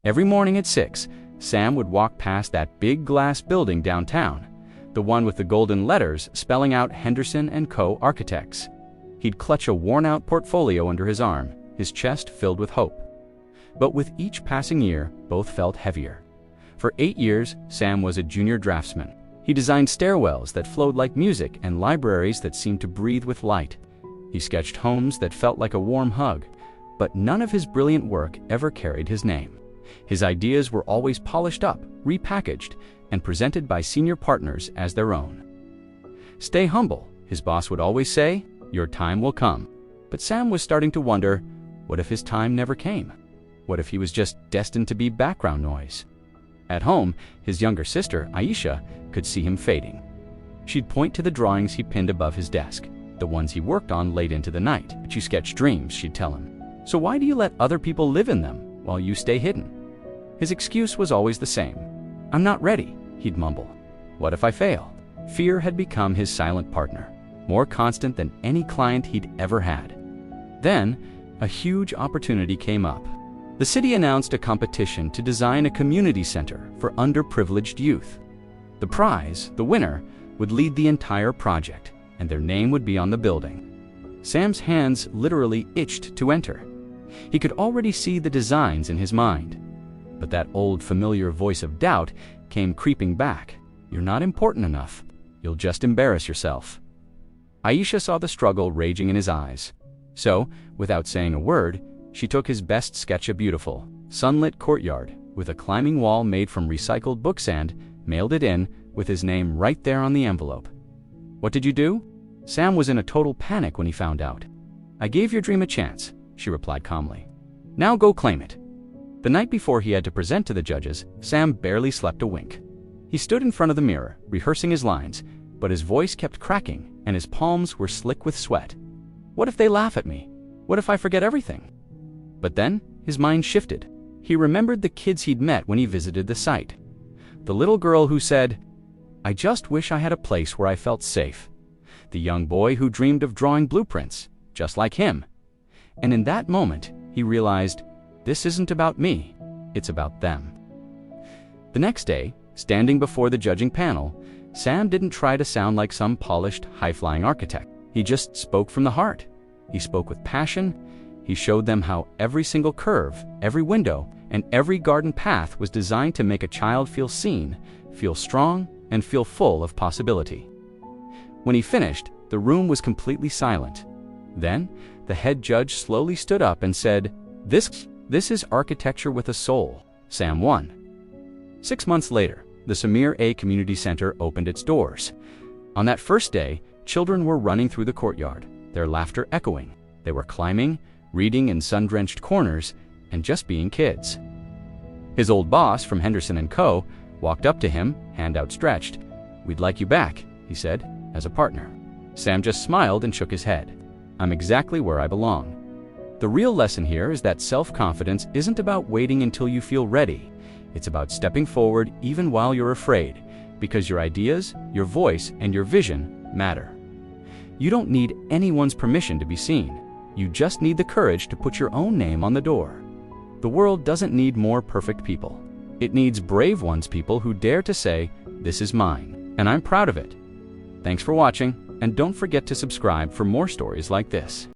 Every morning at 6, Sam would walk past that big glass building downtown, the one with the golden letters spelling out Henderson and Co. Architects. He'd clutch a worn-out portfolio under his arm, his chest filled with hope. But with each passing year, both felt heavier. For 8 years, Sam was a junior draftsman. He designed stairwells that flowed like music and libraries that seemed to breathe with light. He sketched homes that felt like a warm hug, but none of his brilliant work ever carried his name. His ideas were always polished up, repackaged, and presented by senior partners as their own. "Stay humble," his boss would always say, "your time will come." But Sam was starting to wonder, what if his time never came? What if he was just destined to be background noise? At home, his younger sister, Aisha, could see him fading. She'd point to the drawings he pinned above his desk, the ones he worked on late into the night. "But you sketch dreams," she'd tell him. "So why do you let other people live in them while you stay hidden?" His excuse was always the same. "I'm not ready," he'd mumble. "What if I fail?" Fear had become his silent partner, more constant than any client he'd ever had. Then, a huge opportunity came up. The city announced a competition to design a community center for underprivileged youth. The prize, the winner, would lead the entire project, and their name would be on the building. Sam's hands literally itched to enter. He could already see the designs in his mind. But that old familiar voice of doubt came creeping back. "You're not important enough. You'll just embarrass yourself." Aisha saw the struggle raging in his eyes. So, without saying a word, she took his best sketch, a beautiful, sunlit courtyard with a climbing wall made from recycled book sand, mailed it in with his name right there on the envelope. "What did you do?" Sam was in a total panic when he found out. "I gave your dream a chance," she replied calmly. "Now go claim it." The night before he had to present to the judges, Sam barely slept a wink. He stood in front of the mirror, rehearsing his lines, but his voice kept cracking and his palms were slick with sweat. "What if they laugh at me? What if I forget everything?" But then, his mind shifted. He remembered the kids he'd met when he visited the site. The little girl who said, "I just wish I had a place where I felt safe." The young boy who dreamed of drawing blueprints, just like him. And in that moment, he realized, this isn't about me, it's about them. The next day, standing before the judging panel, Sam didn't try to sound like some polished, high-flying architect. He just spoke from the heart. He spoke with passion. He showed them how every single curve, every window, and every garden path was designed to make a child feel seen, feel strong, and feel full of possibility. When he finished, the room was completely silent. Then, the head judge slowly stood up and said, This is architecture with a soul." Sam won. 6 months later, the Samir A Community Center opened its doors. On that first day, children were running through the courtyard, their laughter echoing. They were climbing, reading in sun-drenched corners, and just being kids. His old boss from Henderson and Co. walked up to him, hand outstretched. "We'd like you back," he said, "as a partner." Sam just smiled and shook his head. "I'm exactly where I belong." The real lesson here is that self-confidence isn't about waiting until you feel ready. It's about stepping forward even while you're afraid, because your ideas, your voice, and your vision matter. You don't need anyone's permission to be seen. You just need the courage to put your own name on the door. The world doesn't need more perfect people. It needs brave ones, people who dare to say, "This is mine, and I'm proud of it." Thanks for watching, and don't forget to subscribe for more stories like this.